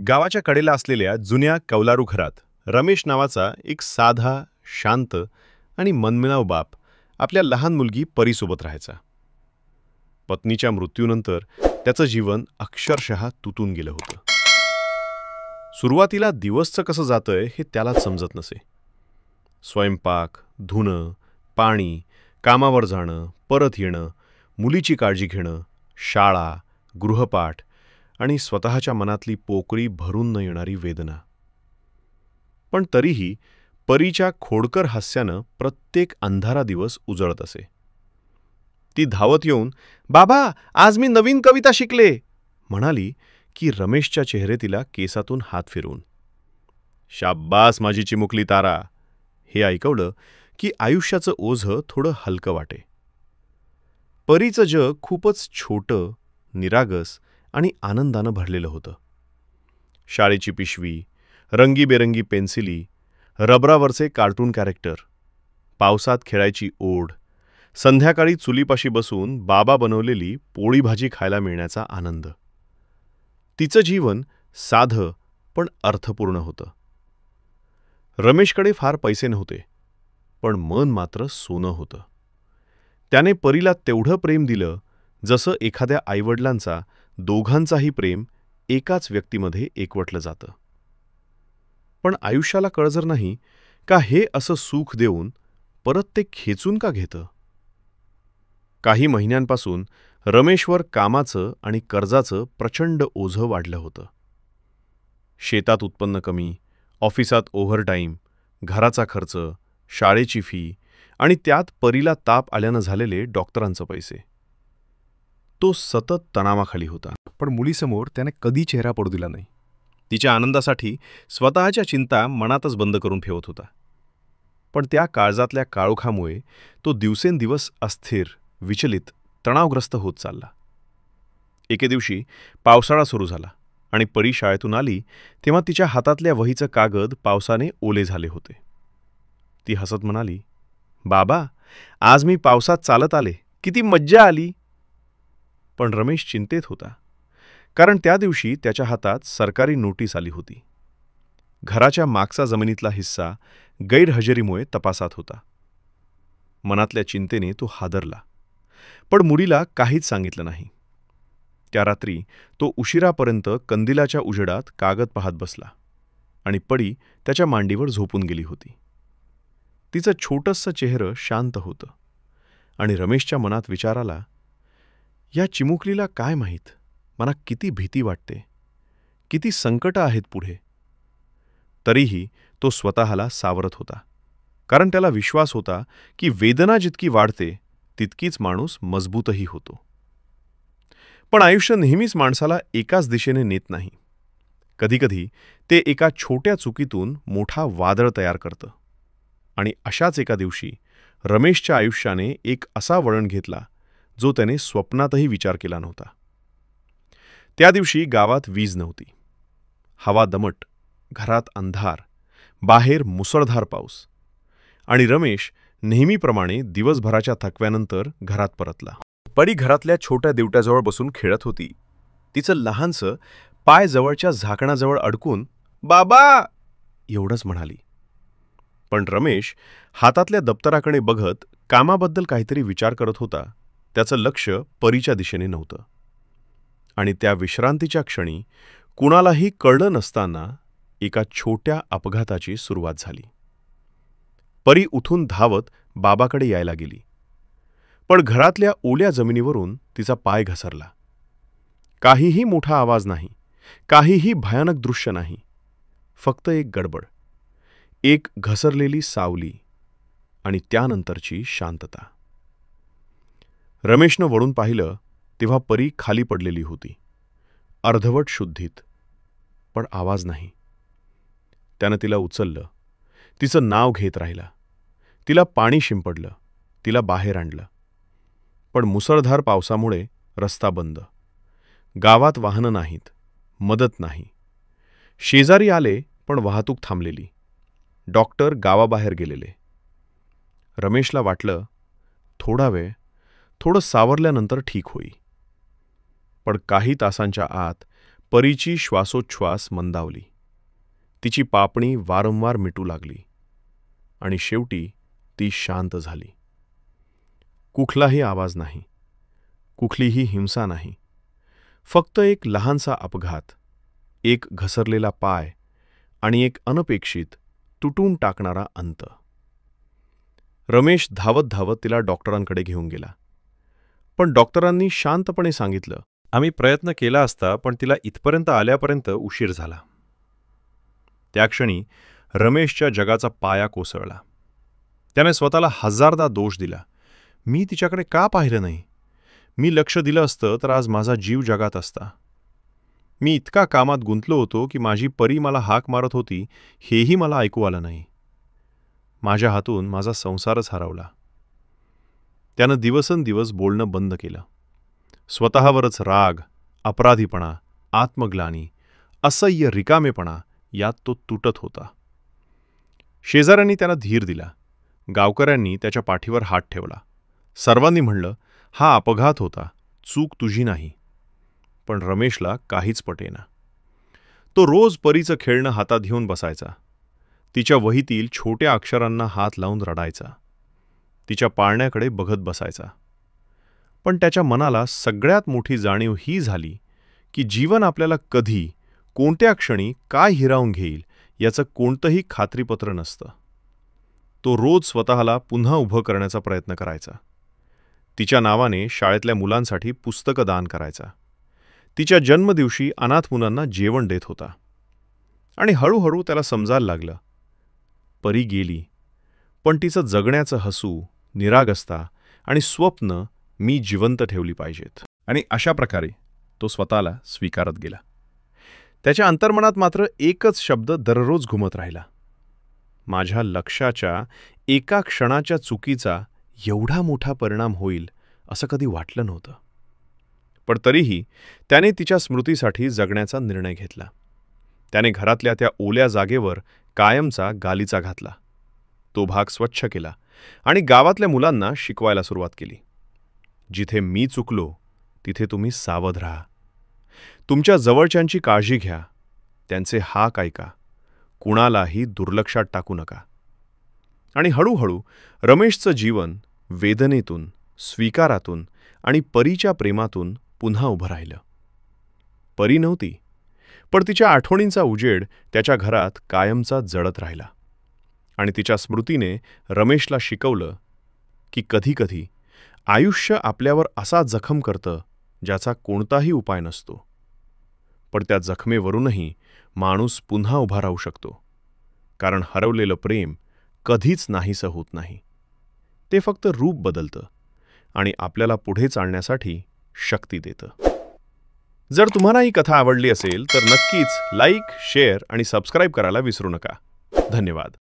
गावाच्या कडेला असलेल्या जुन्या कौलारू घरात रमेश नावाचा एक साधा, शांत आणि मनमिळाऊ बाप आपल्या लहान मुलगी परीसोबत राहायचा. पत्नीच्या मृत्यूनंतर त्याचं जीवन अक्षरशः तुटून गेलं होतं. सुरुवातीला दिवसचं कसं जातंय हे त्यालाच समजत नसे. स्वयंपाक, धुणं, पाणी, कामावर जाणं, परत येणं, मुलीची काळजी घेणं, शाळा, गृहपाठ आणि स्वतःच्या मनातली पोकळी भरून न येणारी वेदना. पण तरीही परीच्या खोडकर हास्यानं प्रत्येक अंधारा दिवस उजळत असे. ती धावत येऊन, "बाबा, आज मी नवीन कविता शिकले," म्हणाली की रमेशच्या चेहरे तिला केसातून हात फिरवून, "शाब्बास माझी चिमुकली तारा," हे ऐकवलं की आयुष्याचं ओझं थोडं हलकं वाटे. परीचं जग खूपच छोटं, निरागस आणि आनंदानं भरलेलं होतं. शाळेची पिशवी, रंगीबेरंगी पेन्सिली, रबरावरचे कार्टून कॅरेक्टर, पावसात खेळायची ओढ, संध्याकाळी चुलीपाशी बसून बाबा बनवलेली पोळी भाजी खायला मिळण्याचा आनंद. तिचं जीवन साधं पण अर्थपूर्ण होतं. रमेशकडे फार पैसे नव्हते, पण मन मात्र सोनं होतं. त्याने परीला तेवढं प्रेम दिलं जसं एखाद्या आईवडिलांचा दोघांचाही प्रेम एकाच व्यक्तीमध्ये एकवटलं जातं. पण आयुष्याला कळजर नाही का हे असं सुख देऊन परत ते खेचून का घेतं? काही महिन्यांपासून रमेशवर कामाचं आणि कर्जाचं प्रचंड ओझं वाढलं होतं. शेतात उत्पन्न कमी, ऑफिसात ओव्हरटाईम, घराचा खर्च, शाळेची फी आणि त्यात परीला ताप आल्यानं झालेले डॉक्टरांचे पैसे. तो सतत तणावाखाली होता. पण मुलीसमोर त्याने कधी चेहरा पडू दिला नाही. तिच्या आनंदासाठी स्वतःच्या चिंता मनातच बंद करून ठेवत होता. पण त्या काळजातल्या काळोखामुळे तो दिवसेंदिवस अस्थिर, विचलित, तणावग्रस्त होत चालला. एके दिवशी पावसाळा सुरू झाला आणि परी शाळेतून आली तेव्हा तिच्या हातातल्या वहीचं कागद पावसाने ओले झाले होते. ती हसत म्हणाली, "बाबा, आज मी पावसात चालत आले, किती मज्जा आली." पण रमेश चिंतेत होता, कारण त्या दिवशी त्याच्या हातात सरकारी नोटीस आली होती. घराच्या मागचा जमिनीतला हिस्सा गैरहजेरीमुळे तपासात होता. मनातल्या चिंतेने तो हादरला, पण मुलीला काहीच सांगितलं नाही. त्या रात्री तो उशिरापर्यंत कंदिलाच्या उजेडात कागद पाहत बसला आणि परी त्याच्या मांडीवर झोपून गेली होती. तिचं छोटंसं चेहरं शांत होतं आणि रमेशच्या मनात विचार आला, या चिमुकलीला काय माहीत मला किती भीती वाटते, किती संकटं आहेत पुढे. तरीही तो स्वतःला सावरत होता, कारण त्याला विश्वास होता की वेदना जितकी वाढते तितकीच माणूस मजबूतही होतो. पण आयुष्य नेहमीच माणसाला एकाच दिशेने नेत नाही. कधीकधी ते एका छोट्या चुकीतून मोठा वादळ तयार करतं. आणि अशाच एका दिवशी रमेशच्या आयुष्याने एक असा वळण घेतला जो त्याने स्वप्नातही विचार केला नव्हता. त्या दिवशी गावात वीज नव्हती. हवा दमट, घरात अंधार, बाहेर मुसळधार पाऊस. आणि रमेश नेहमीप्रमाणे दिवसभराच्या थकव्यानंतर घरात परतला. परी घरातल्या छोट्या दिवट्याजवळ बसून खेळत होती. तिचं लहानसं पाय जवळच्या झाकणाजवळ अडकून, "बाबा," एवढंच म्हणाली. पण रमेश हातातल्या दप्तराकडे बघत कामाबद्दल काहीतरी विचार करत होता. त्याचं लक्ष परीच्या दिशेने नव्हतं. आणि त्या विश्रांतीच्या क्षणी कुणालाही कळलं नसताना एका छोट्या अपघाताची सुरुवात झाली. परी उठून धावत बाबाकडे यायला गेली, पण घरातल्या ओल्या जमिनीवरून तिचा पाय घसरला. काहीही मोठा आवाज नाही, काहीही भयानक दृश्य नाही, फक्त एक गडबड, एक घसरलेली सावली आणि त्यानंतरची शांतता. रमेशनं वळून पाहिलं तेव्हा परी खाली पडलेली होती, अर्धवट शुद्धीत, पण आवाज नाही. त्यानं तिला उचललं, तिचं नाव घेत राहिला, तिला पाणी शिंपडलं, तिला बाहेर आणलं. पण मुसळधार पावसामुळे रस्ता बंद. गावात वाहनं नाहीत, मदत नाही. शेजारी आले पण वाहतूक थांबलेली. डॉक्टर गावाबाहेर गेलेले. रमेशला वाटलं, थोडा वेळ, थोडं सावरल्यानंतर ठीक होई. पण काही तासांच्या आत परीची श्वासोच्छ्वास मंदावली. तिची पापणी वारंवार मिटू लागली आणि शेवटी ती शांत झाली. कुठलाही आवाज नाही, कुठलीही हिंसा नाही, फक्त एक लहानसा अपघात, एक घसरलेला पाय आणि एक अनपेक्षित तुटून टाकणारा अंत. रमेश धावत धावत तिला डॉक्टरांकडे घेऊन गेला. पण डॉक्टरांनी शांतपणे सांगितलं, आम्ही प्रयत्न केला असता, पण तिला इथपर्यंत आल्यापर्यंत उशीर झाला. त्या क्षणी रमेशच्या जगाचा पाया कोसळला. त्याने स्वतःला हजारदा दोष दिला. मी तिच्याकडे का पाहिलं नाही? मी लक्ष दिलं असतं तर आज माझा जीव जगात असता. मी इतका कामात गुंतलो होतो की माझी परी मला हाक मारत होती हेही मला ऐकू आलं नाही. माझ्या हातून माझा संसारच हरवला. त्यानं दिवसेंदिवस बोलणं बंद केलं. स्वतःवरच राग, अपराधीपणा, आत्मग्लानी, असह्य रिकामेपणा यात तो तुटत होता. शेजाऱ्यांनी त्याला धीर दिला. गावकऱ्यांनी त्याच्या पाठीवर हात ठेवला. सर्वांनी म्हणलं, हा अपघात होता, चूक तुझी नाही. पण रमेशला काहीच पटेना. तो रोज परीचं खेळणं हातात घेऊन बसायचा. तिच्या वहीतील छोट्या अक्षरांना हात लावून रडायचा. तिच्या पाळण्याकडे बघत बसायचा. पण त्याच्या मनाला सगळ्यात मोठी जाणीव ही झाली की जीवन आपल्याला कधी, कोणत्या क्षणी काय हिरावून घेईल याचं कोणतंही खात्रीपत्र नसतं. तो रोज स्वतःला पुन्हा उभं करण्याचा प्रयत्न करायचा. तिच्या नावाने शाळेतल्या मुलांसाठी पुस्तकं दान करायचा. तिच्या जन्मदिवशी अनाथ मुलांना जेवण देत होता. आणि हळूहळू त्याला समजायला लागलं, परी गेली, पण तिचं जगण्याचं हसू, निरागसता आणि स्वप्न मी जिवंत ठेवली पाहिजेत. आणि अशा प्रकारे तो स्वतःला स्वीकारत गेला. त्याच्या अंतर्मनात मात्र एकच शब्द दररोज घुमत राहिला, माझ्या लक्षाच्या एका क्षणाच्या चुकीचा एवढा मोठा परिणाम होईल असं कधी वाटलं नव्हतं. पण तरीही त्याने तिच्या स्मृतीसाठी जगण्याचा निर्णय घेतला. त्याने घरातल्या त्या ओल्या जागेवर कायमचा गालिचा घातला. तो भाग स्वच्छ केला आणि गावातल्या मुलांना शिकवायला सुरुवात केली. जिथे मी चुकलो तिथे तुम्ही सावध राहा. तुमच्या जवळच्यांची काळजी घ्या. त्यांचे हाक ऐका. कुणालाही दुर्लक्षात टाकू नका. आणि हळूहळू रमेशचं जीवन वेदनेतून, स्वीकारातून आणि परीच्या प्रेमातून पुन्हा उभं राहिलं. परी नव्हती, पण तिच्या आठवणींचा उजेड त्याच्या घरात कायमचा जळत राहिला. आणि तिच्या स्मृतीने रमेशला शिकवलं की कधीकधी आयुष्य आपल्यावर असा जखम करतं ज्याचा कोणताही उपाय नसतो. पण त्या जखमेवरूनही माणूस पुन्हा उभा राहू शकतो. कारण हरवलेलं प्रेम कधीच नाहीसं होत नाही. ते फक्त रूप बदलतं आणि आपल्याला पुढे चालण्यासाठी शक्ती देतं. जर तुम्हाला ही कथा आवडली असेल तर नक्कीच लाईक, शेअर आणि सबस्क्राईब करायला विसरू नका. धन्यवाद.